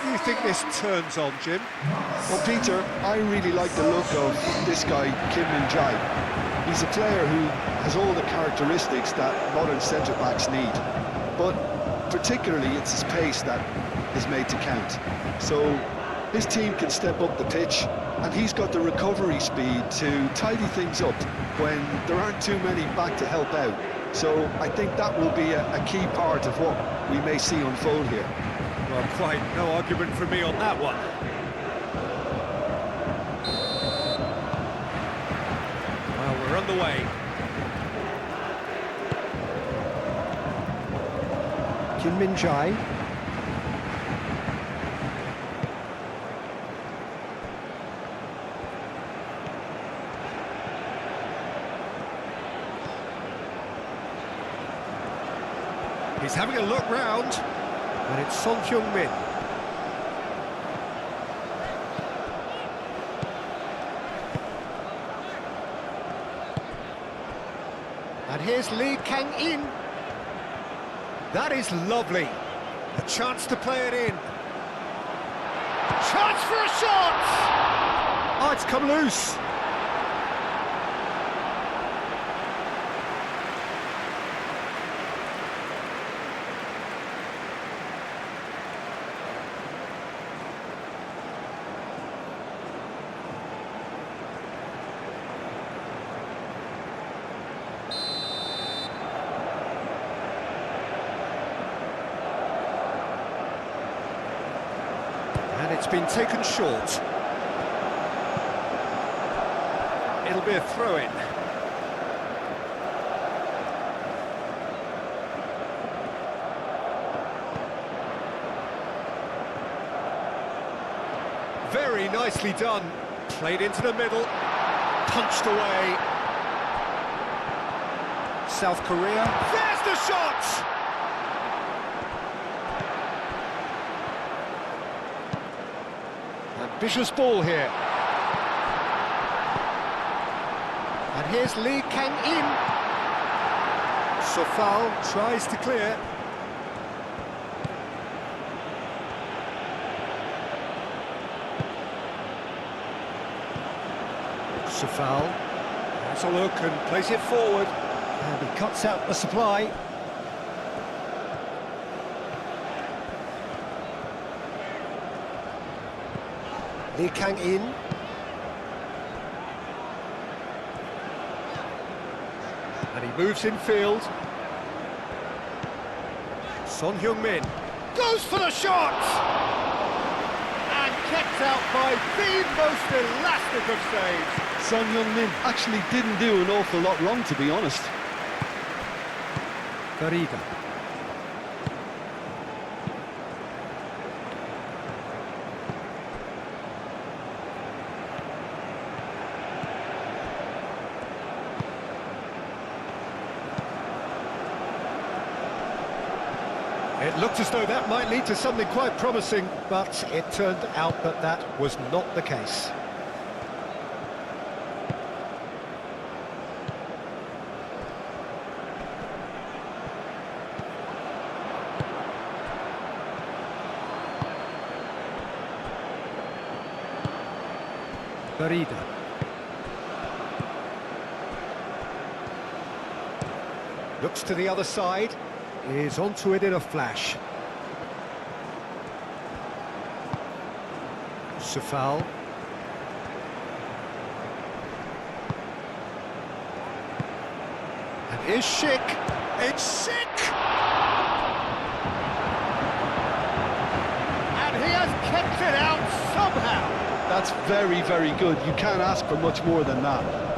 do you think this turns on, Jim? Well, Peter, I really like the look of this guy, Kim Min-jae. He's a player who has all the characteristics that modern centre-backs need, but particularly it's his pace that is made to count. So his team can step up the pitch, and he's got the recovery speed to tidy things up when there aren't too many back to help out. So I think that will be a key part of what we may see unfold here. Well, quite no argument from me on that one. Well, we're on the way. Kim Min-jae. He's having a look round, and it's Son Heung-min. And here's Lee Kang-in. That is lovely. A chance to play it in. Chance for a shot! Oh, it's come loose. And it's been taken short. It'll be a throw-in. Very nicely done. Played into the middle. Punched away. South Korea. There's the shot! Ambitious ball here. And here's Lee Kang-in. Sofal tries to clear. Sofal has a look and plays it forward. And he cuts out the supply. Lee Kang-in. And he moves in field. Son Heung-min goes for the shot! And kept out by the most elastic of saves. Son Heung-min actually didn't do an awful lot wrong, to be honest. Garriga. It looked as though that might lead to something quite promising, but it turned out that that was not the case. Garriga. Looks to the other side. Is onto it in a flash. Sofal. And here's Schick. It's Schick! And he has kept it out somehow. That's very, very good. You can't ask for much more than that.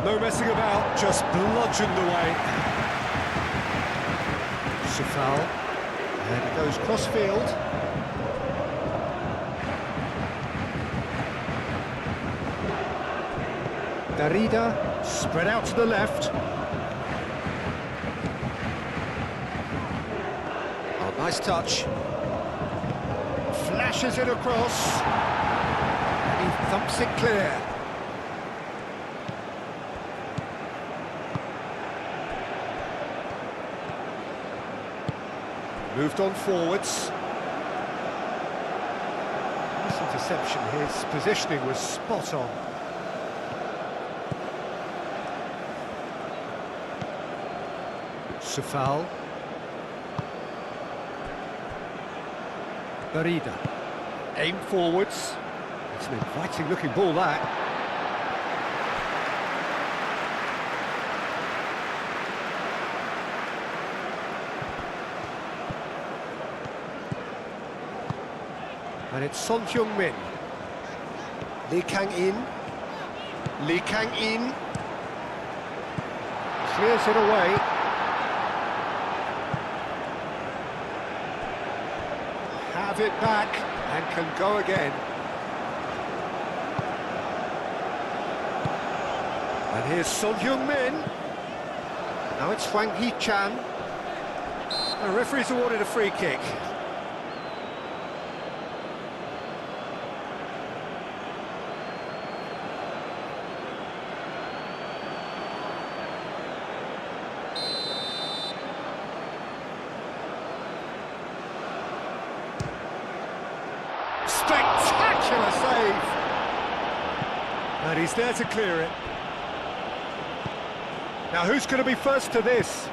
No messing about, just bludgeoned away. Sofal. And he goes cross-field. Garriga. Spread out to the left. Oh, nice touch. Flashes it across. And he thumps it clear. Moved on forwards. Nice interception. His positioning was spot on. Sufal. Darida. Aim forwards. It's an inviting looking ball, that. And it's Son Heung-min. Lee Kang-in. Lee Kang-in. Clears it away. Have it back and can go again. And here's Son Heung-min. Now it's Hwang Hee-chan. The referee's awarded a free kick. Spectacular save! And he's there to clear it. Now who's going to be first to this?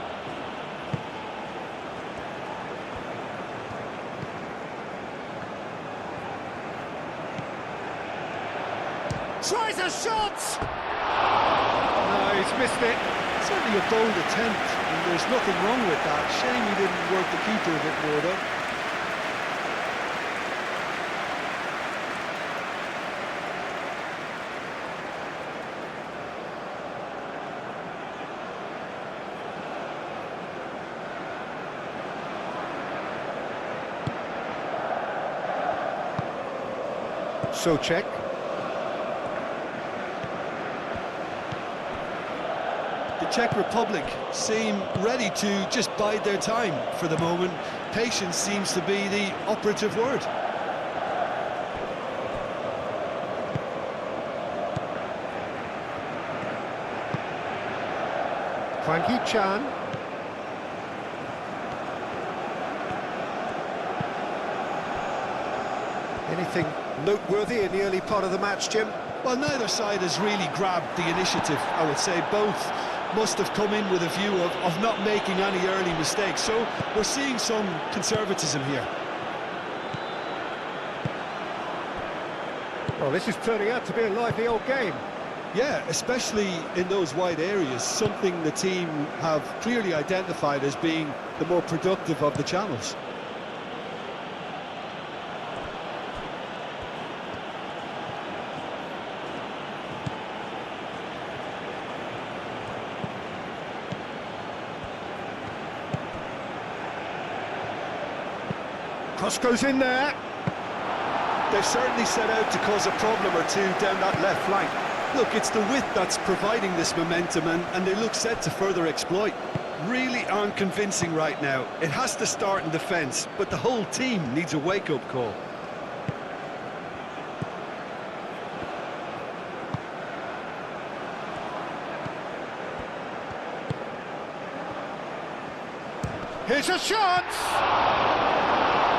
Tries a shot! No, he's missed it. Certainly a bold attempt, and there's nothing wrong with that. Shame he didn't work the keeper a bit more, though. Czech. The Czech Republic seem ready to just bide their time for the moment. Patience seems to be the operative word. Hwang Hee-chan. Anything noteworthy in the early part of the match, Jim? Well, neither side has really grabbed the initiative, I would say. Both must have come in with a view of not making any early mistakes. So we're seeing some conservatism here. Well, this is turning out to be a lively old game. Yeah, especially in those wide areas, something the team have clearly identified as being the more productive of the channels. Cross goes in there. They've certainly set out to cause a problem or two down that left flank. Look, it's the width that's providing this momentum, and they look set to further exploit. Really aren't convincing right now. It has to start in defence, but the whole team needs a wake-up call. Here's a shot!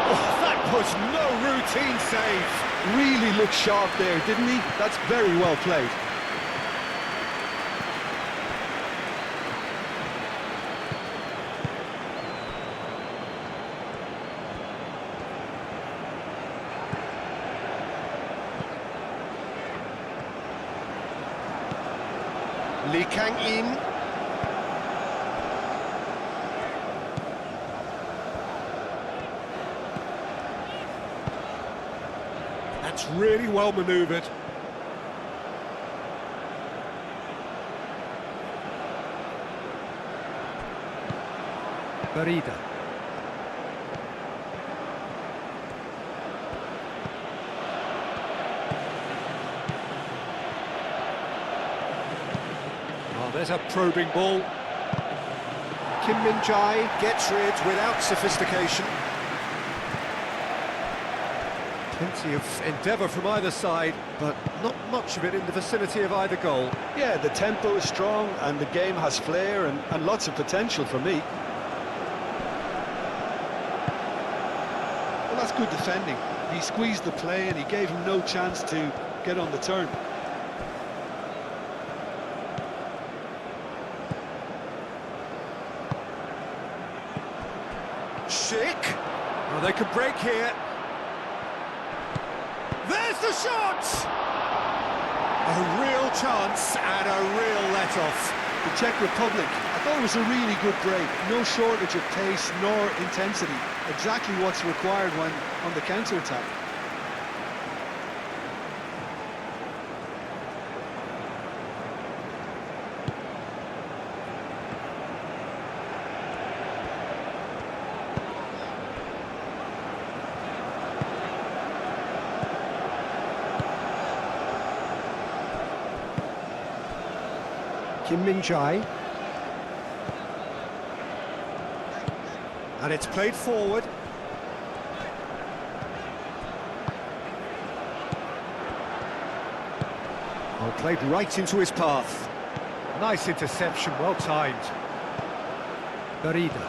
Oh, that was no routine save. Really looked sharp there, didn't he? That's very well played. Lee Kang-in. That's really well manoeuvred. Darida. Oh, there's a probing ball. Kim Min-jae gets rid without sophistication. Plenty of endeavour from either side, but not much of it in the vicinity of either goal. Yeah, the tempo is strong and the game has flair and lots of potential for me. That's good defending. He squeezed the play and he gave him no chance to get on the turn. Schick. Oh, they could break here. There's the shot! A real chance and a real let-off. The Czech Republic, I thought it was a really good break. No shortage of pace nor intensity. Exactly what's required when on the counter-attack. Kim Min-jae. And it's played forward. Oh, played right into his path. Nice interception, well timed. Berida.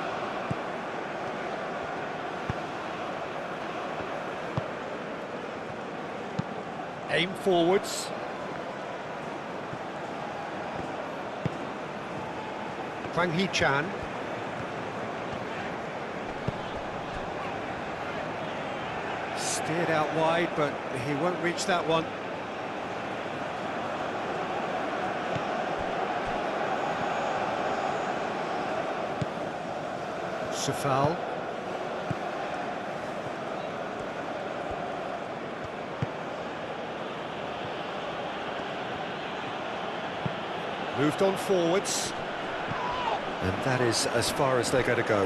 Aim forwards. Hwang Hee-chan. Steered out wide, but he won't reach that one. Safal. Moved on forwards. And that is as far as they're going to go.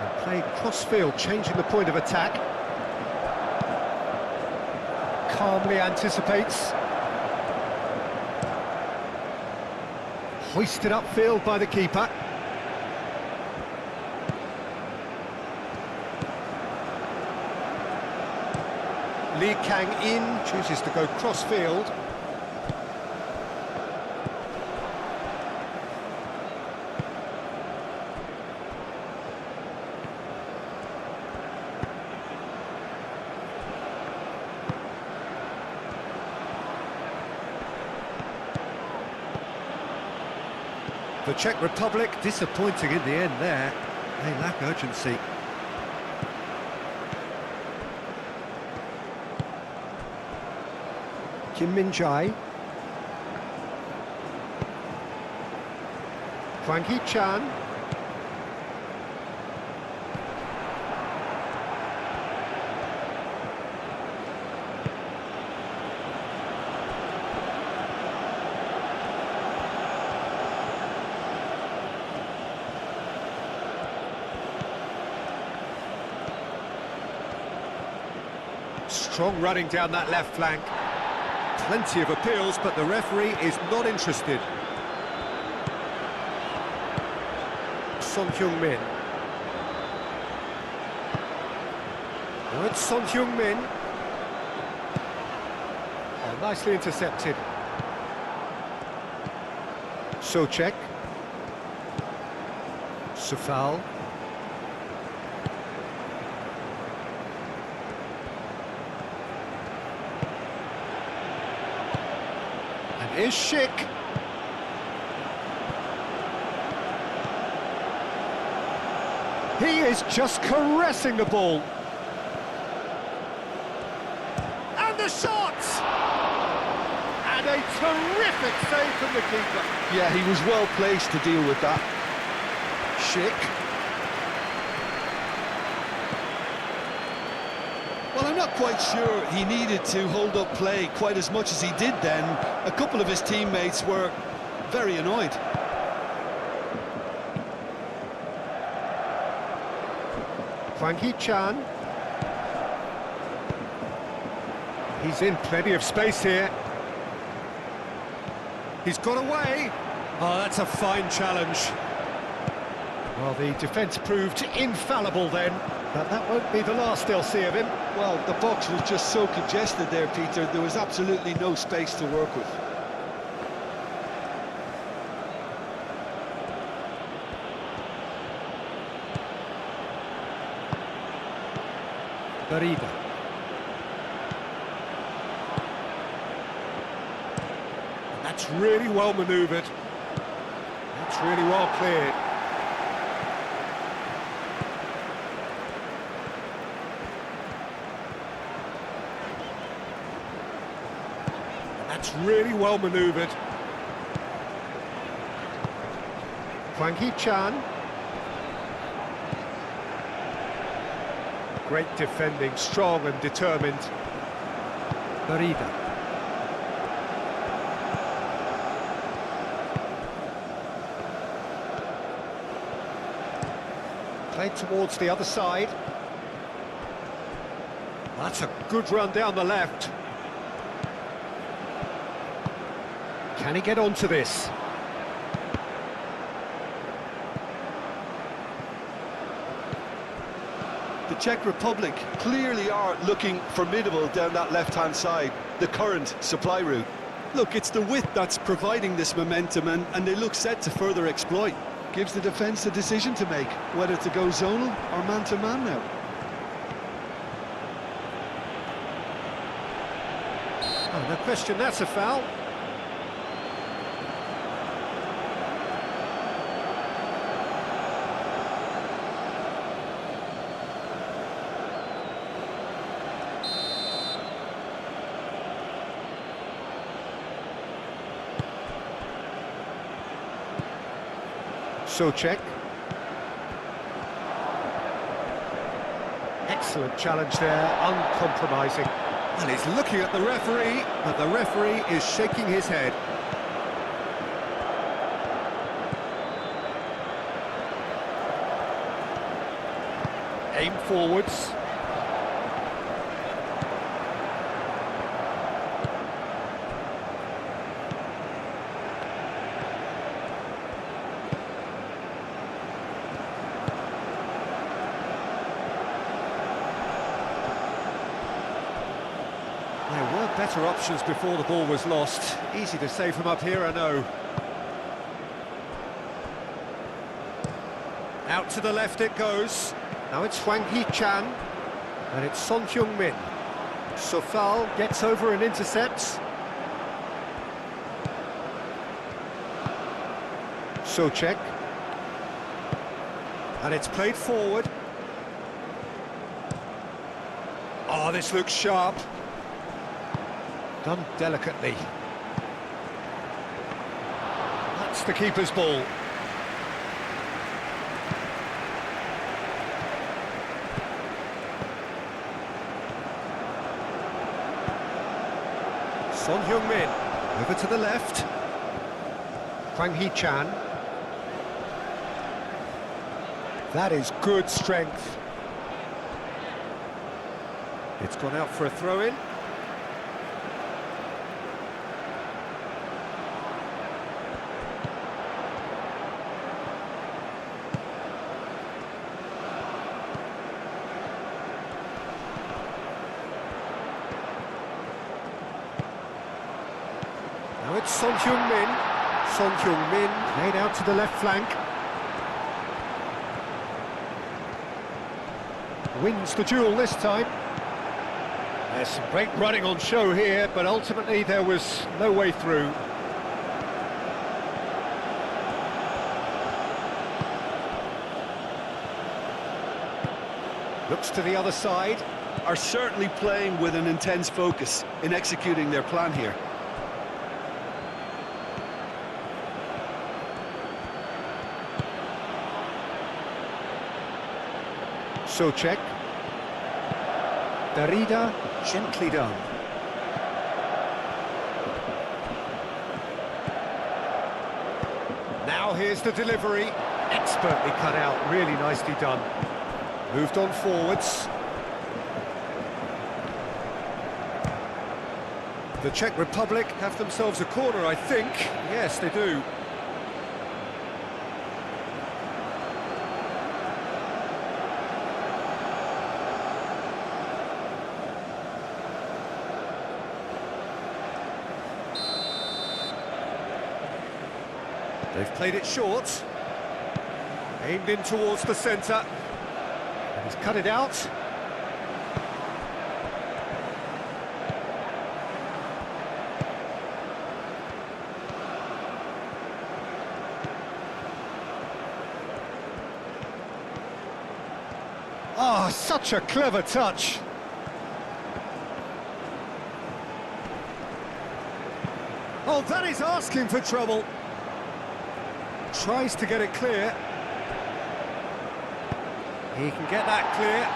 And played cross-field, changing the point of attack. Calmly anticipates. Hoisted upfield by the keeper. Lee Kang-in chooses to go cross-field. The Czech Republic disappointing in the end there. They lack urgency. Kim Min-jae. Hwang Hee-chan. Strong running down that left flank. Plenty of appeals, but the referee is not interested. Son Heung-min. Oh, it's Son Heung-min. Oh, nicely intercepted. Socek. Safal. Is Schick. He is just caressing the ball. And the shot! And a terrific save from the keeper. Yeah, he was well placed to deal with that. Schick. Well, I'm not quite sure he needed to hold up play quite as much as he did then. A couple of his teammates were very annoyed. Hwang Hee-chan. He's in plenty of space here. He's got away. Oh, that's a fine challenge. Well, the defence proved infallible then. But that won't be the last they'll see of him. Well, the box was just so congested there, Peter. There was absolutely no space to work with. Barida. And that's really well manoeuvred. That's really well cleared. That's really well manoeuvred. Hwang Hee-chan. Great defending, strong and determined. Barida. Played towards the other side. That's a good run down the left. Can he get onto this? The Czech Republic clearly are looking formidable down that left-hand side, the current supply route. Look, it's the width that's providing this momentum, and they look set to further exploit. Gives the defence a decision to make, whether to go zonal or man-to-man now. Oh, no question, that's a foul. Czech. Excellent challenge there, uncompromising. And he's looking at the referee, but the referee is shaking his head. Aim forwards. There were better options before the ball was lost. Easy to say from up here, I know. Out to the left it goes. Now it's Hwang Hee-chan, and it's Son Heung-min. Sofal gets over and intercepts. Czech. And it's played forward. Oh, this looks sharp. Done delicately. That's the keeper's ball. Son Heung-min, over to the left. Hwang Hee-chan. That is good strength. It's gone out for a throw-in. Now it's Son Heung-min. Son Heung-min laid out to the left flank. Wins the duel this time. There's some great running on show here, but ultimately there was no way through. Looks to the other side. Are certainly playing with an intense focus in executing their plan here. Czech. Barida, gently done. Now here's the delivery. Expertly cut out, really nicely done. Moved on forwards. The Czech Republic have themselves a corner, I think. Yes, they do. They've played it short. Aimed in towards the centre. And he's cut it out. Oh, such a clever touch. Oh, that is asking for trouble. Tries to get it clear. He can get that clear.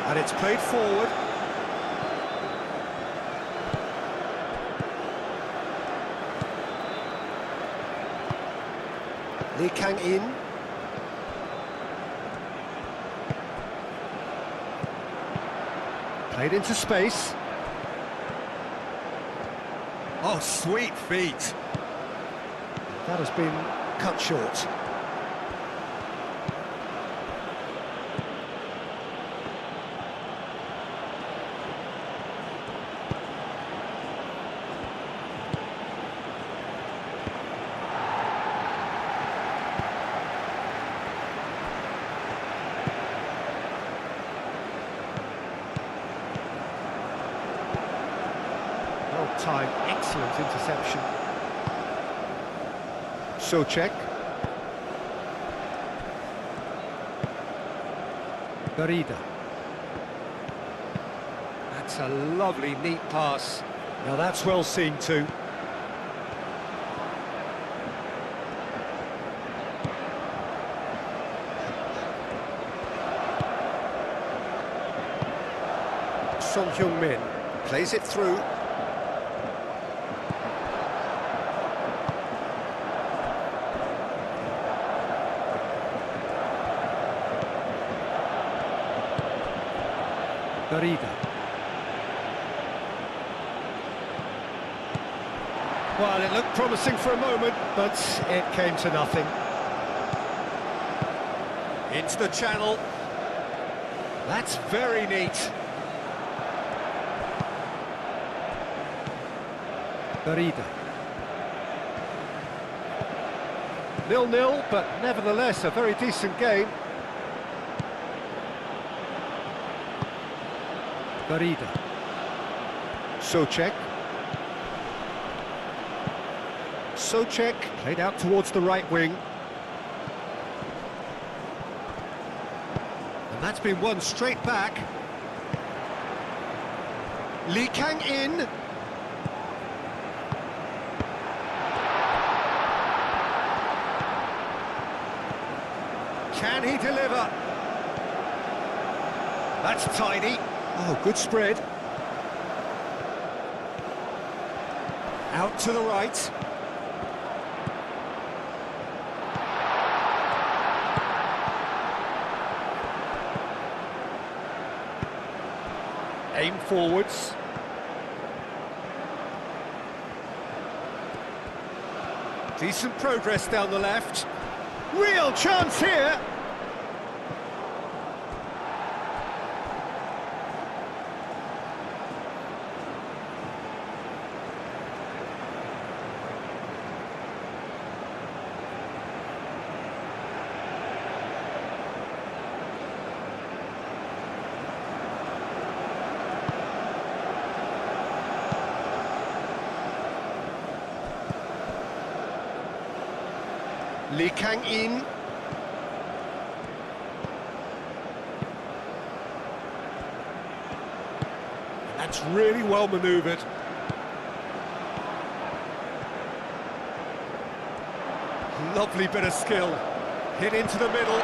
And it's played forward. Lee Kang in. Played into space. Oh, sweet feet. That has been cut short. Time, excellent interception. Czech. Garida. That's a lovely, neat pass. Now that's well seen too. Son Heung-min plays it through. Garida. Well, it looked promising for a moment, but it came to nothing. Into the channel. That's very neat. Garida. 0-0, but nevertheless a very decent game. Garida. Czech. Czech played out towards the right wing. And that's been won straight back. Lee Kang in. Can he deliver? That's tidy. Oh, good spread. Out to the right. Aim forwards. Decent progress down the left. Real chance here. Lee Kang in. That's really well manoeuvred. Lovely bit of skill. Hit into the middle.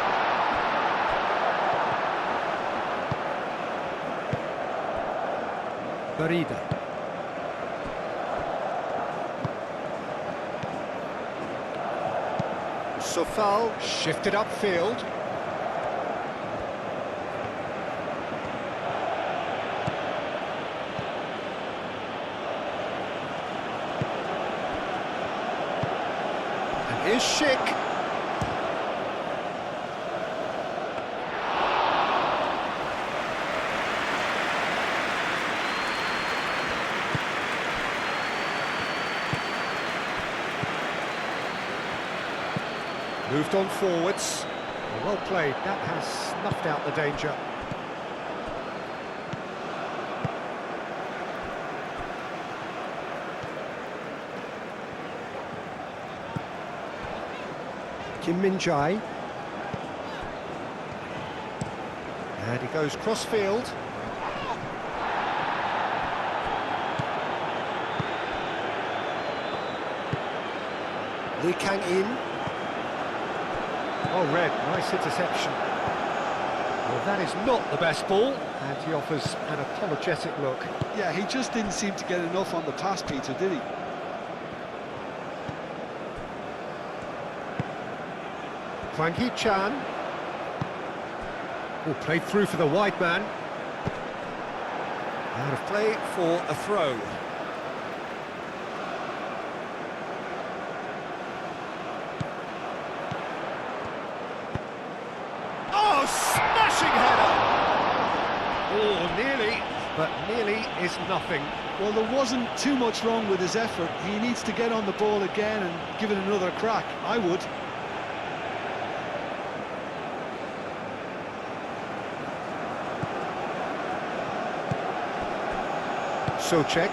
Garida. Sofal shifted upfield. And here's Schick. Moved on forwards. Well played, that has snuffed out the danger. Kim Min-jae. And he goes cross-field. Lee Kang-in. Oh, Red, nice interception. Well, that is not the best ball, and he offers an apologetic look. Yeah, he just didn't seem to get enough on the pass, Peter, did he? Hwang Hee-chan. Oh, played through for the wide man. Out of play for a throw. Oh, smashing header! Oh, nearly, but nearly is nothing. Well, there wasn't too much wrong with his effort. He needs to get on the ball again and give it another crack. I would. Czech.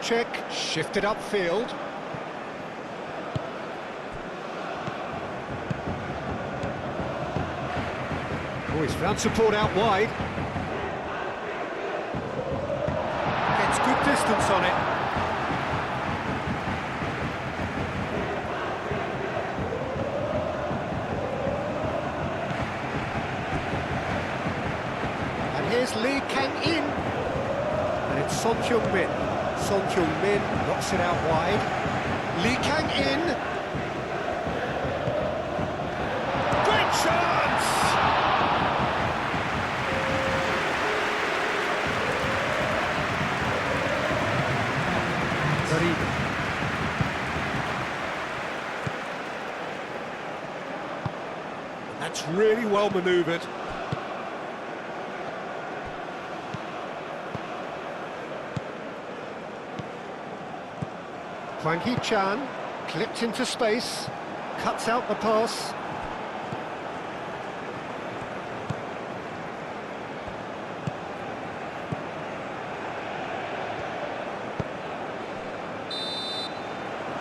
Czech shifted upfield. Oh, he's found support out wide. Gets good distance on it. And here's Lee Kang-in. And it's Son Heung-min. Son Heung-min knocks it out wide. Lee Kang-in. Great chance! Very That's really well manoeuvred. Hwang Hee-chan clipped into space, cuts out the pass.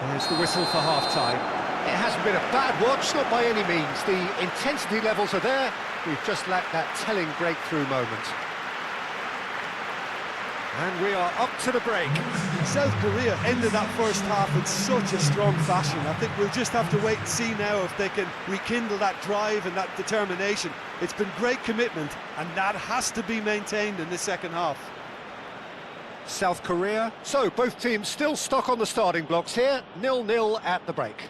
There's the whistle for half-time. It hasn't been a bad watch, not by any means. The intensity levels are there. We've just lacked that telling breakthrough moment. And we are up to the break. South Korea ended that first half in such a strong fashion. I think we'll just have to wait and see now if they can rekindle that drive and that determination. It's been great commitment, and that has to be maintained in the second half. South Korea. So, both teams still stuck on the starting blocks here. 0-0 at the break.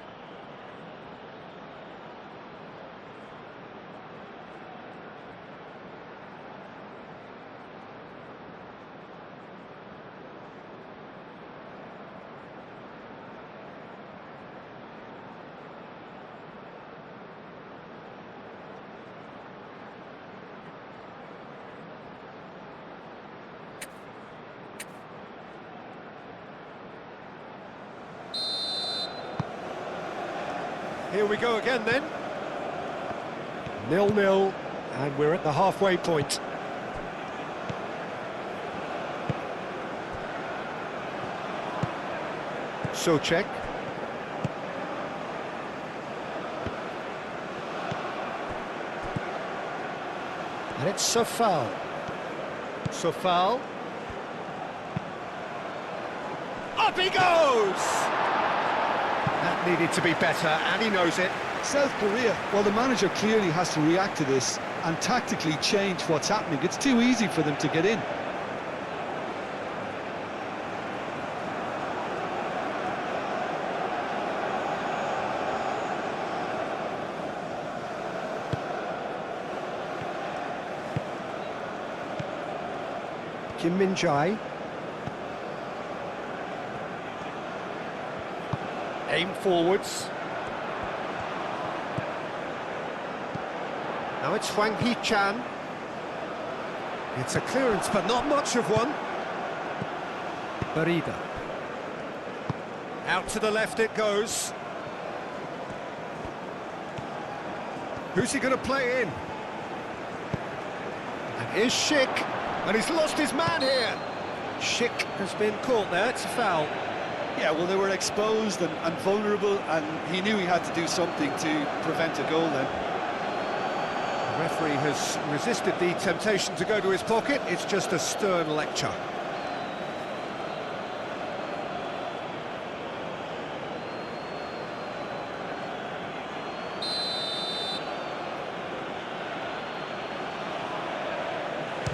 Here we go again then. 0-0, and we're at the halfway point. Czech. And it's Sofal. Up he goes! That needed to be better, and he knows it. South Korea, well, the manager clearly has to react to this and tactically change what's happening. It's too easy for them to get in. Kim Min-jae. Aim forwards. Now it's Hwang Hee-chan. It's a clearance, but not much of one. Barida. Out to the left it goes. Who's he going to play in? And here's Schick, and he's lost his man here. Schick has been caught there, it's a foul. Yeah, well, they were exposed and vulnerable, and he knew he had to do something to prevent a goal then. The referee has resisted the temptation to go to his pocket. It's just a stern lecture.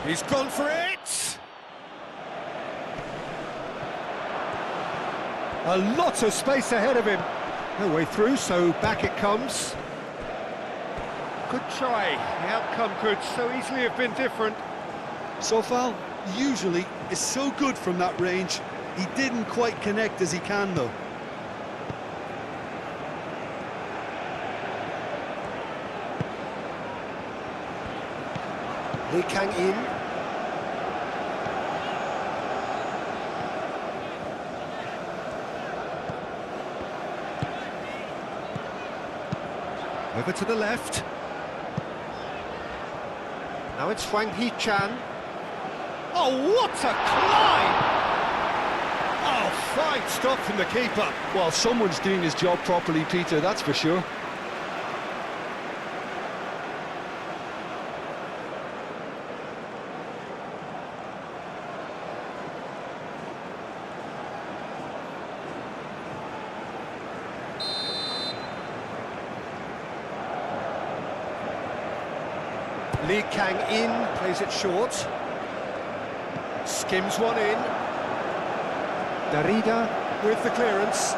He's gone for it! A lot of space ahead of him. No way through, so back it comes. Good try. The outcome could so easily have been different. Sofal usually is so good from that range. He didn't quite connect as he can, though. Lee Kang-in. Over to the left. Now it's Hwang Hee-chan. Oh, what a climb! Oh, fine stop from the keeper. Well, someone's doing his job properly, Peter, that's for sure. Lee Kang-in plays it short. Skims one in. Darida with the clearance.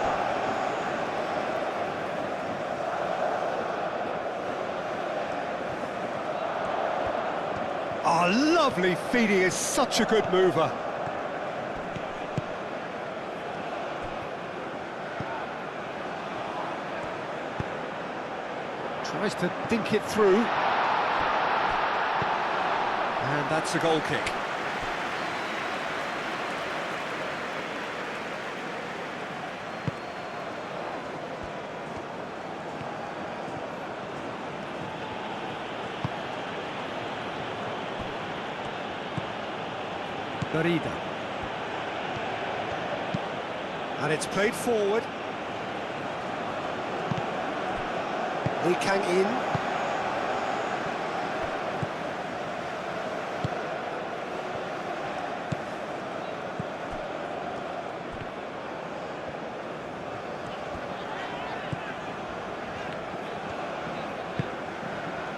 Oh, lovely feed, he is such a good mover. Tries to dink it through. And that's a goal kick. Barida. And it's played forward. Lee Kang-in.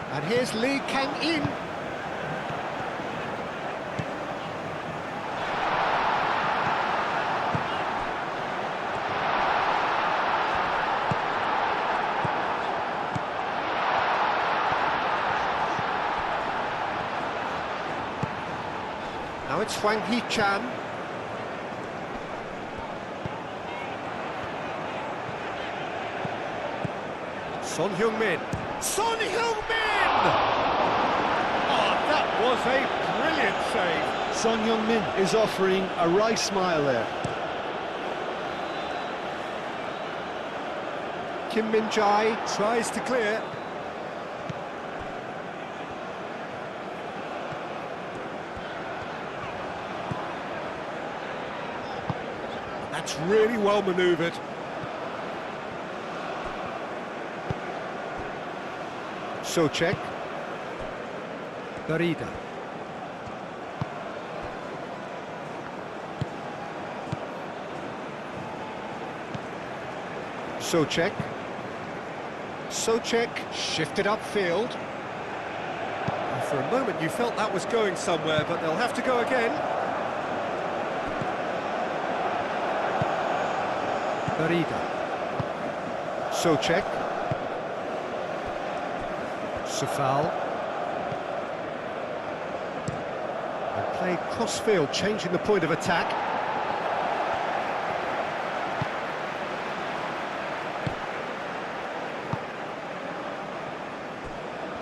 And here's Lee Kang-in. Now it's Hwang Hee-chan. Son Heung-min. Son Heung-min! Oh, that was a brilliant save. Son Heung-min is offering a right smile there. Kim Min-jae tries to clear. That's really well manoeuvred. Czech. Barida. Czech. Czech shifted upfield. And for a moment you felt that was going somewhere, but they'll have to go again. Barida. Czech. Safal. And played cross-field, changing the point of attack.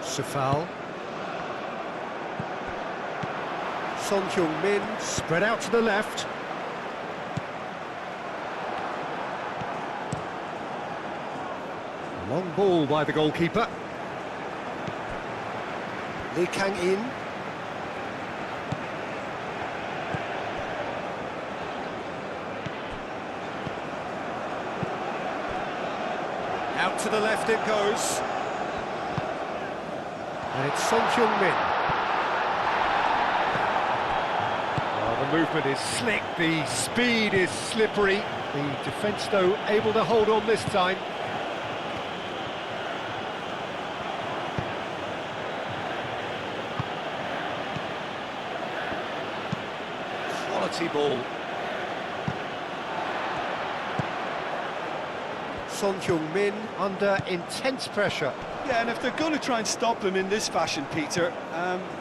Safal. Son Heung-min spread out to the left. Long ball by the goalkeeper. Lee Kang-in. Out to the left it goes. And it's Son Heung-min. Oh, the movement is slick, the speed is slippery. The defence, though, able to hold on this time. Quality ball. Son Heung-min under intense pressure. Yeah, and if they're going to try and stop him in this fashion, Peter,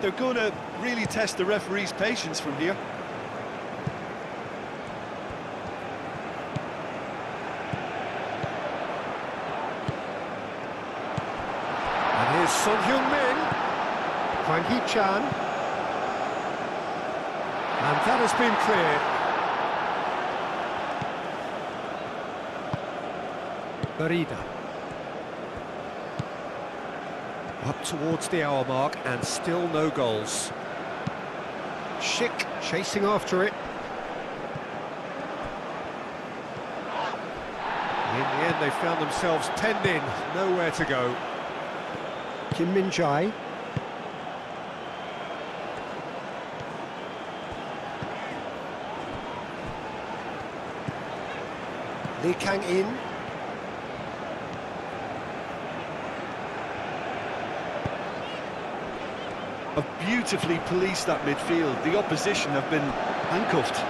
they're going to really test the referee's patience from here. And here's Son Heung-min. Hwang Hee-chan. And that has been cleared. Barida. Up towards the hour mark and still no goals. Schick chasing after it. In the end they found themselves penned in, nowhere to go. Kim Min-jae. Lee Kang-in. Have beautifully policed that midfield. The opposition have been handcuffed.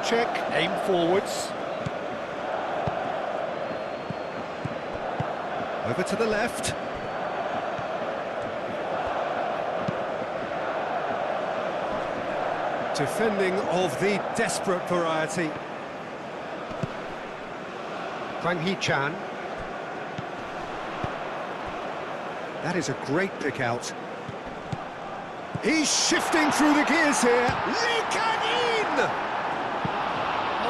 Czech aim forwards. Over to the left. Defending of the desperate variety. Hwang Hee-chan. That is a great pick out. He's shifting through the gears here. Lee Kang-in!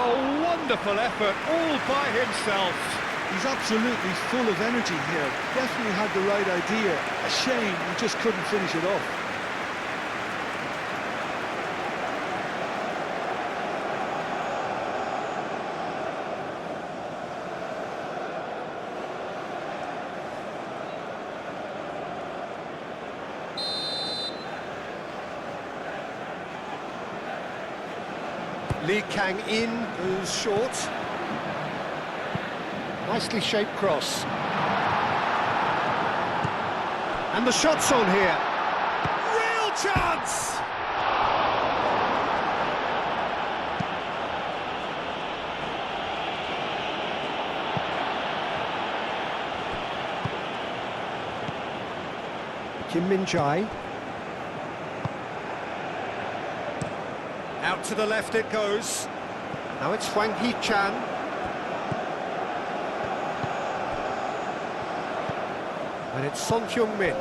Oh, wonderful effort, all by himself. He's absolutely full of energy here. Definitely had the right idea. A shame he just couldn't finish it off. Lee Kang-in goes short. Nicely shaped cross. And the shot's on here. Real chance! Kim Min-jae. Out to the left it goes. Now it's Hwang Hee-chan. And it's Son Heung-min.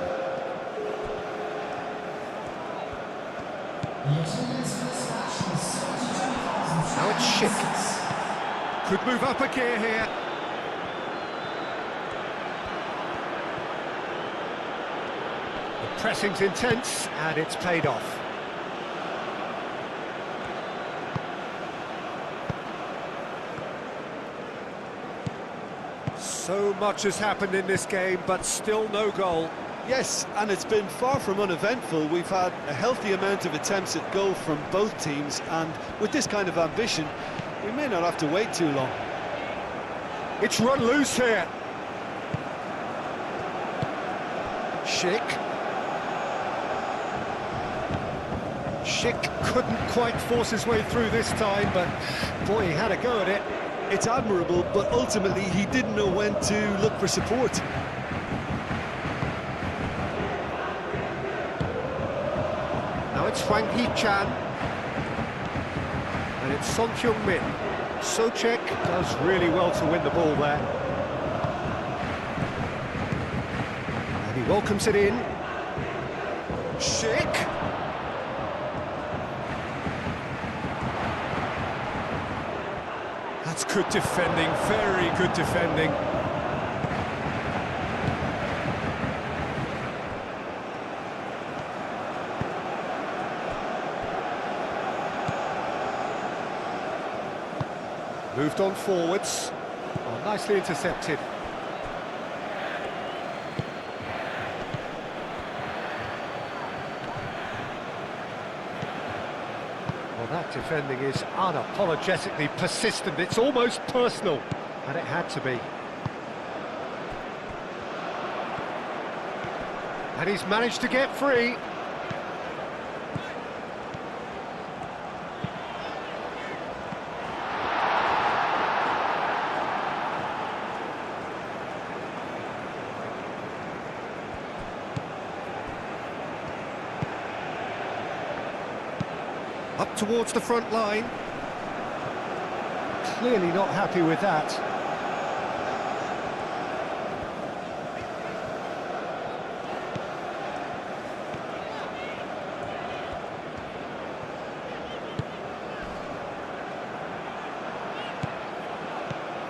Now it's Schick. Could move up a gear here. The pressing's intense and it's paid off. So much has happened in this game, but still no goal. Yes, and it's been far from uneventful. We've had a healthy amount of attempts at goal from both teams, and with this kind of ambition, we may not have to wait too long. It's run loose here. Schick. Schick couldn't quite force his way through this time, but boy, he had a go at it. It's admirable, but ultimately he didn't know when to look for support. Now it's Hwang Hee-chan. And it's Son Heung-min. Czech does really well to win the ball there. And he Welcomes it in. Schick. That's good defending, very good defending. Moved on forwards. Oh, nicely intercepted. Well, that defending is unapologetically persistent. It's almost personal, and it had to be. And he's managed to get free. Up towards the front line. Clearly not happy with that.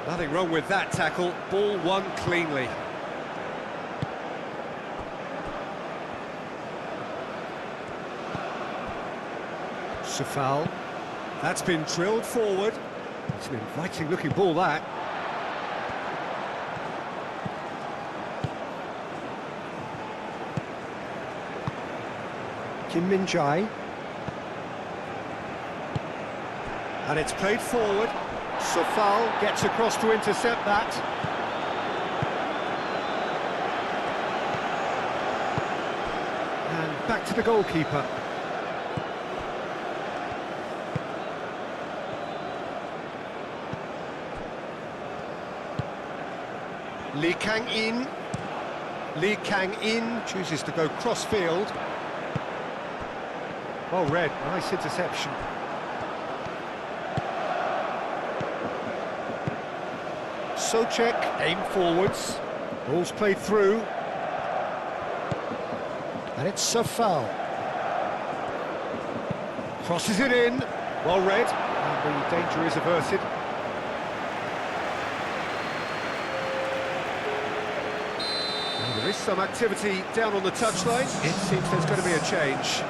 Nothing wrong with that tackle. Ball won cleanly. Foul. That's been drilled forward. It's an inviting looking ball, that. Kim Min-jae. And it's played forward. Sofal gets across to intercept that. And back to the goalkeeper. Lee Kang-in. Lee Kang-in chooses to go cross-field. Well read, nice interception. Czech aim forwards. Ball's played through. And it's a foul. Crosses it in. Well read. And the danger is averted. There is some activity down on the touchline. It seems there's going to be a change.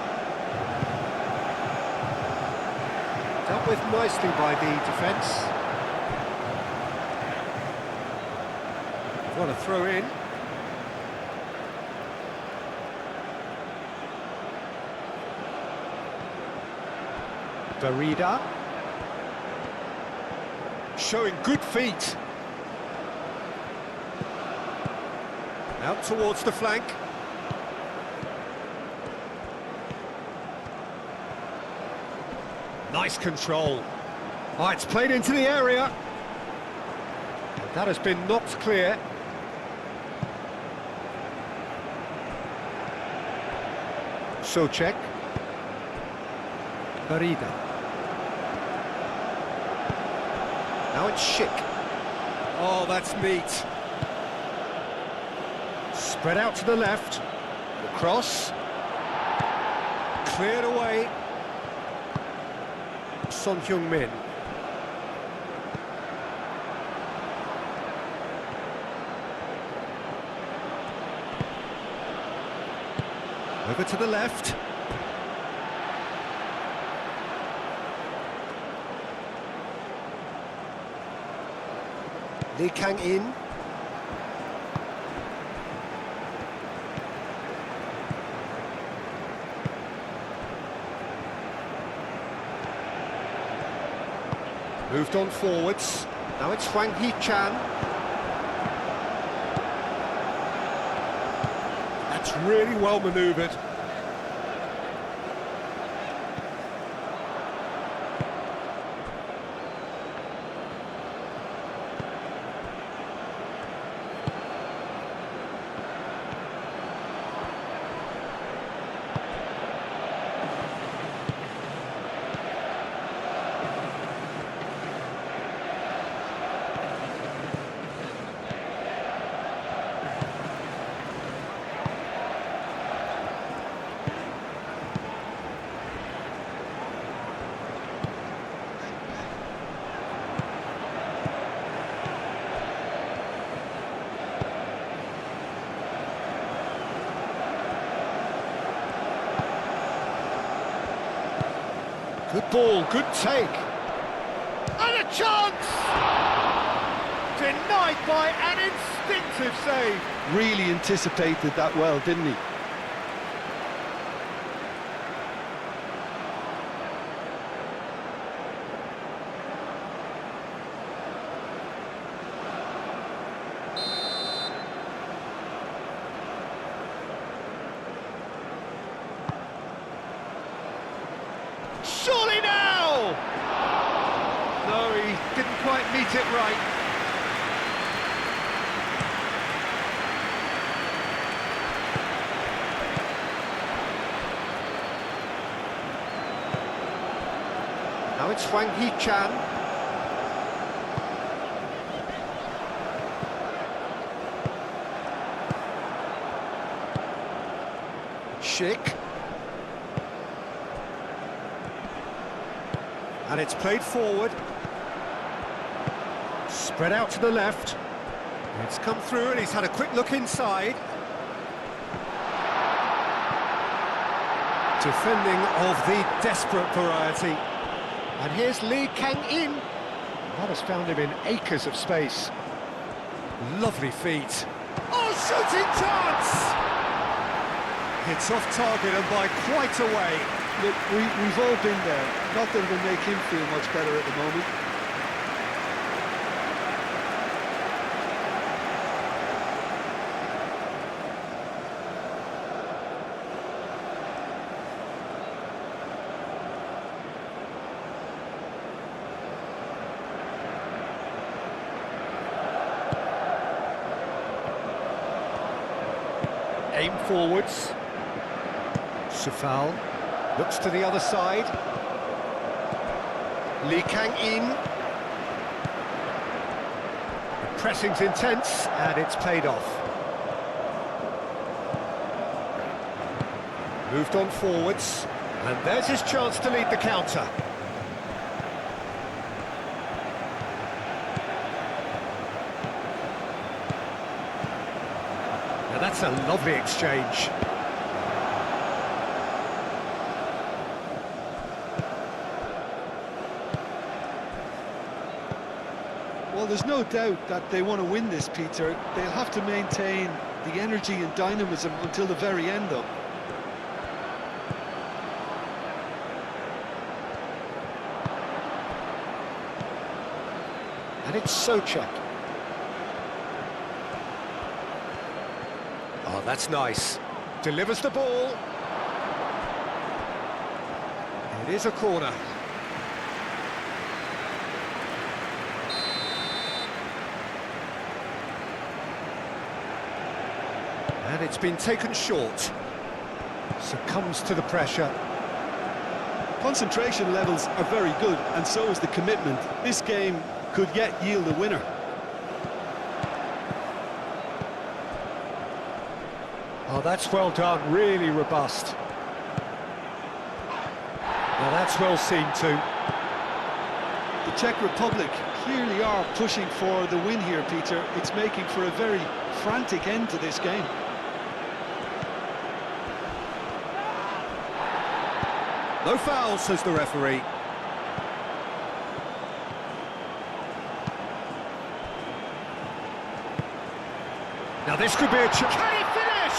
Dealt with nicely by the defence. What a throw in. Verida. Showing good feet. Out towards the flank. Nice control. Oh, it's played into the area. That has been knocked clear. Czech. Verida. Now it's Schick. Oh, that's neat. Spread out to the left. The cross. Cleared away. Son Heung-min. Over to the left. Lee Kang-in. Moved on forwards. Now it's Hwang Hee-chan. That's really well manoeuvred. Good ball, good take. And a chance! Denied by an instinctive save. Really anticipated that well, didn't he? Surely now! No, he didn't quite meet it right. Now it's Wang Hee-chan. Schick. And it's played forward. Spread out to the left. It's come through and he's had a quick look inside. Defending of the desperate variety. And here's Lee Kang-in. That has found him in acres of space. Lovely feet. Oh, shooting chance! It's off target and by quite a way. Look, we've all been there. Not that it'll make him feel much better at the moment. Aim forwards. Sufal looks to the other side. Lee Kang-in. The pressing's intense and it's paid off. Moved on forwards, and there's his chance to lead the counter. Now that's a lovely exchange. Well, there's no doubt that they want to win this, Peter. They'll have to maintain the energy and dynamism until the very end, though. And it's Czech. Oh, that's nice. Delivers the ball. It is a corner. And it's been taken short. Succumbs to the pressure. Concentration levels are very good, and so is the commitment. This game could yet yield a winner. Oh, that's well done, really robust. Now that's well seen too. The Czech Republic clearly are pushing for the win here, Peter. It's making for a very frantic end to this game. No foul, says the referee. Now this could be a chance. Can he finish?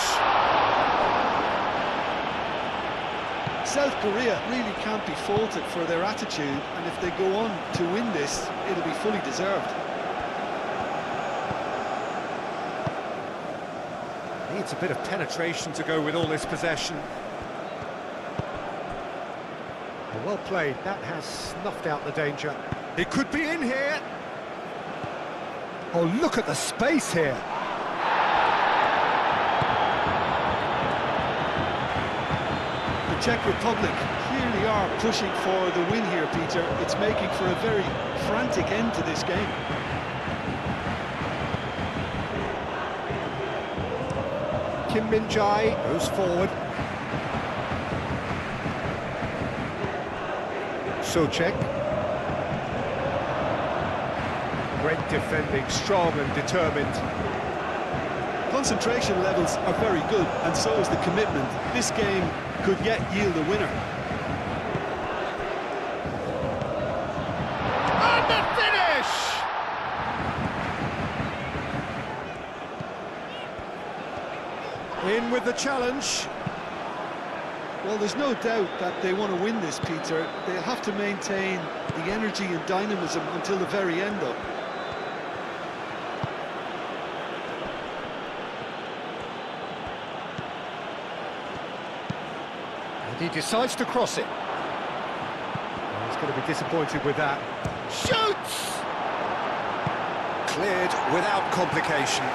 South Korea really can't be faulted for their attitude, and if they go on to win this, it'll be fully deserved. Needs a bit of penetration to go with all this possession. Well played, that has snuffed out the danger. It could be in here. Oh, look at the space here. The Czech Republic clearly are pushing for the win here, Peter. It's making for a very frantic end to this game. Kim Min-jae goes forward. Czech. Great defending, strong and determined. Concentration levels are very good, and so is the commitment. This game could yet yield a winner. In with the challenge. Well, there's no doubt that they want to win this, Peter. They'll have to maintain the energy and dynamism until the very end, though. And he decides to cross it. Well, he's going to be disappointed with that. Shoots! Cleared without complication.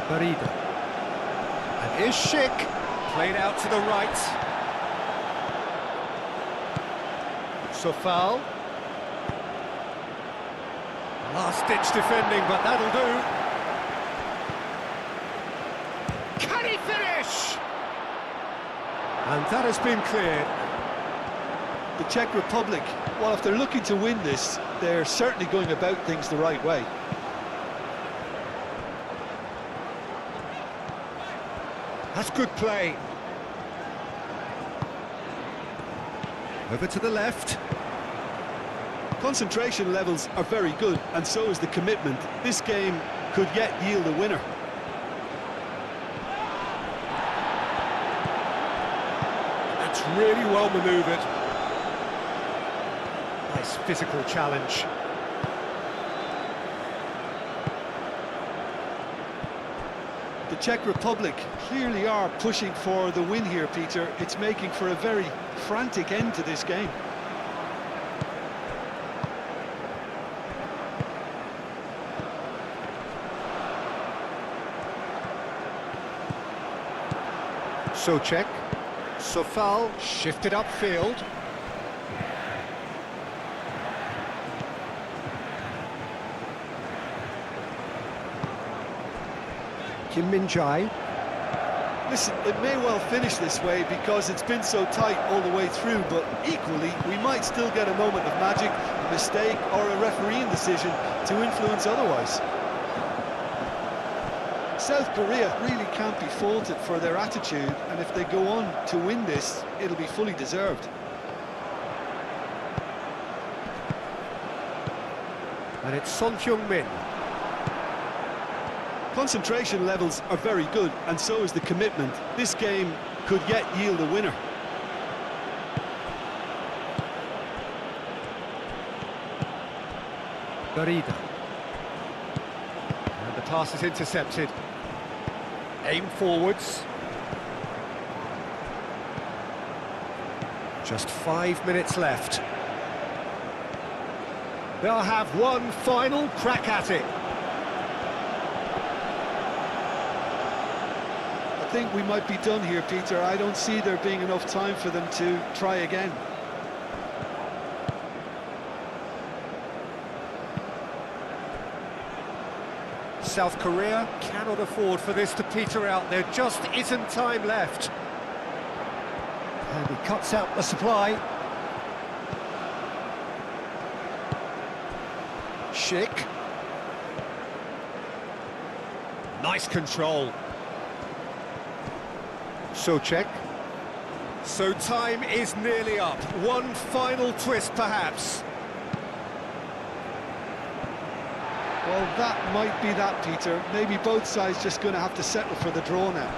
Barida. And here's Schick. Played out to the right. Sofal. Last-ditch defending, but that'll do. Can he finish? And that has been cleared. The Czech Republic, well, if they're looking to win this, they're certainly going about things the right way. That's good play. Over to the left. Concentration levels are very good, and so is the commitment. This game could yet yield a winner. That's really well manoeuvred. Nice physical challenge. The Czech Republic clearly are pushing for the win here, Peter. It's making for a very frantic end to this game. Czech. Sofal shifted upfield. Kim Min-jae. Listen, it may well finish this way because it's been so tight all the way through, but equally, we might still get a moment of magic, a mistake, or a refereeing decision to influence otherwise. South Korea really can't be faulted for their attitude, and if they go on to win this, it'll be fully deserved. And it's Son Heung-min. Concentration levels are very good, and so is the commitment. This game could yet yield a winner. Barida. And the pass is intercepted. Aim forwards. Just 5 minutes left. They'll have one final crack at it. I think we might be done here, Peter. I don't see there being enough time for them to try again. South Korea cannot afford for this to peter out. There just isn't time left. And he cuts out the supply. Schick. Nice control. Czech. So time is nearly up. One final twist, perhaps. Well, that might be that, Peter. Maybe both sides just going to have to settle for the draw now.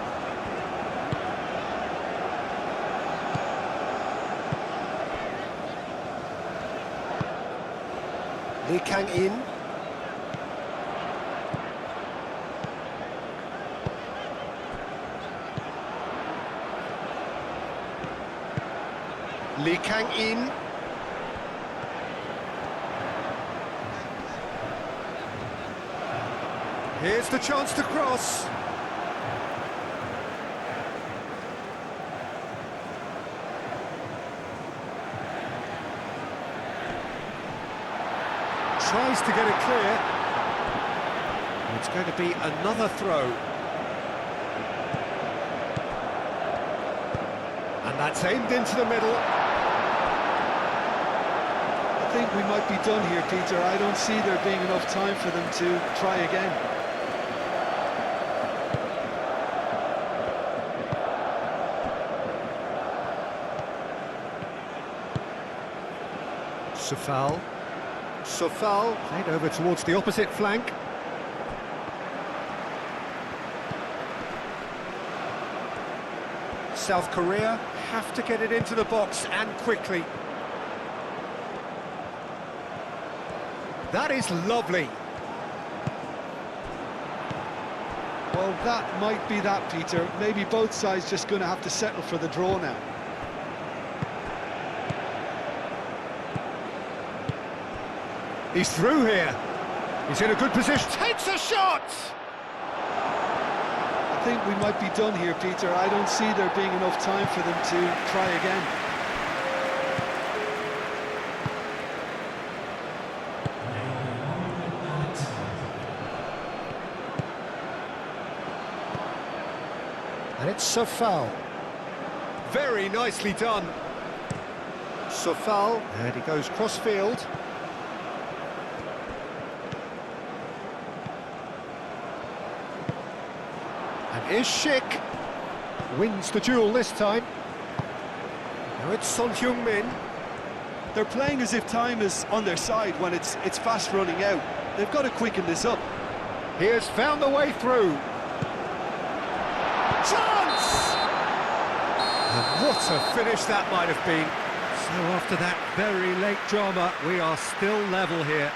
Lee Kang-in. Lee Kang-in. Here's the chance to cross. Tries to get it clear. It's going to be another throw. And that's aimed into the middle. I think we might be done here, Peter. I don't see there being enough time for them to try again. Sofal. So foul. Played over towards the opposite flank. South Korea have to get it into the box and quickly. That is lovely. Well, that might be that, Peter. Maybe both sides just going to have to settle for the draw now. He's through here. He's in a good position. Takes a shot! I think we might be done here, Peter. I don't see there being enough time for them to try again. And it's a foul. Very nicely done. So foul. And he goes cross-field. And is Schick. Wins the duel this time. Now it's Son Heung-min. They're playing as if time is on their side when it's fast running out. They've got to quicken this up. He has found the way through. Chance! And what a finish that might have been. So after that very late drama, we are still level here.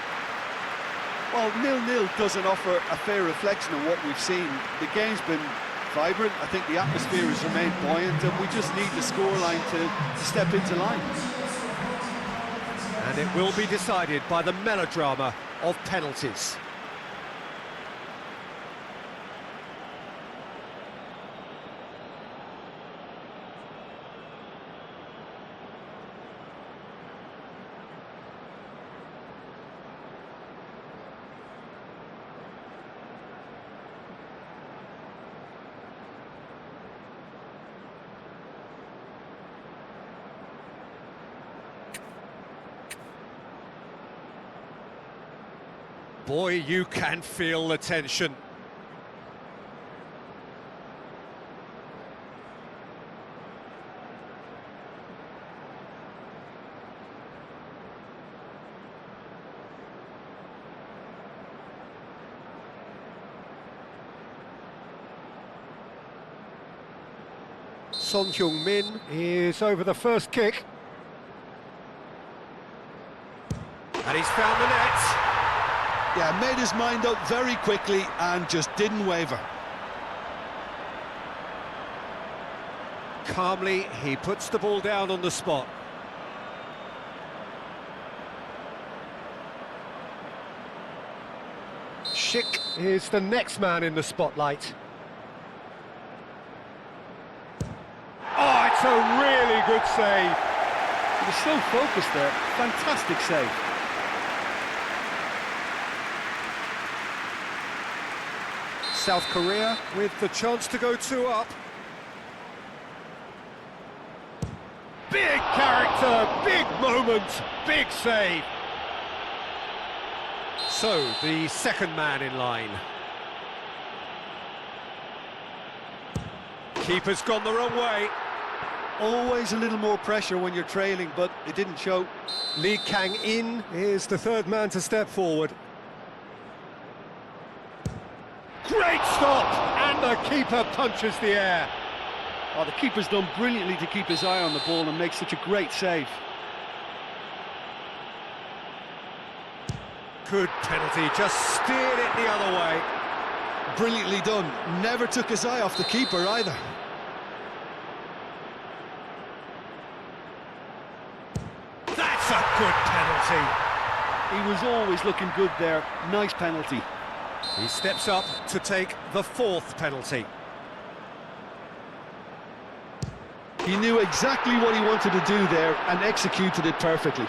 Well, 0-0 doesn't offer a fair reflection of what we've seen. The game's been vibrant. I think the atmosphere has remained buoyant, and we just need the scoreline to step into line. And it will be decided by the melodrama of penalties. Boy, you can feel the tension. Son Heung-min. Is over the first kick. And he's found the net. Yeah, made his mind up very quickly and just didn't waver. Calmly, he puts the ball down on the spot. Schick is the next man in the spotlight. Oh, it's a really good save. He was so focused there. Fantastic save. South Korea with the chance to go 2 up. Big character, big moment, big save. So, the second man in line. Keeper's gone the wrong way. Always a little more pressure when you're trailing, but it didn't show. Lee Kang-in is the third man to step forward. Great stop! And the keeper punches the air. Oh, the keeper's done brilliantly to keep his eye on the ball and make such a great save. Good penalty, just steered it the other way. Brilliantly done. Never took his eye off the keeper either. That's a good penalty. He was always looking good there. Nice penalty. He steps up to take the 4th penalty. He knew exactly what he wanted to do there and executed it perfectly.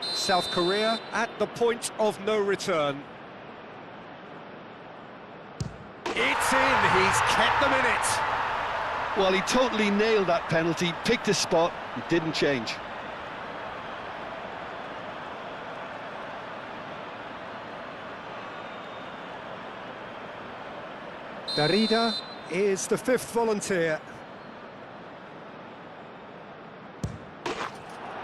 South Korea at the point of no return. It's in, he's kept them in it. Well, he totally nailed that penalty, picked his spot, and didn't change. Darida is the fifth volunteer.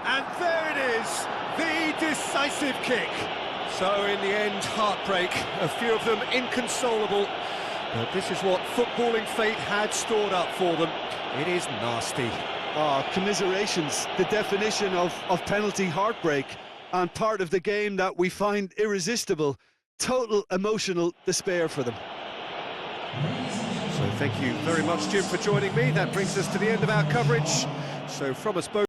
And there it is, the decisive kick. So in the end, heartbreak, a few of them inconsolable. But this is what footballing fate had stored up for them. It is nasty. Oh, commiserations, the definition of penalty heartbreak, and part of the game that we find irresistible. Total emotional despair for them. So thank you very much, Jim, for joining me. That brings us to the end of our coverage. So from us both,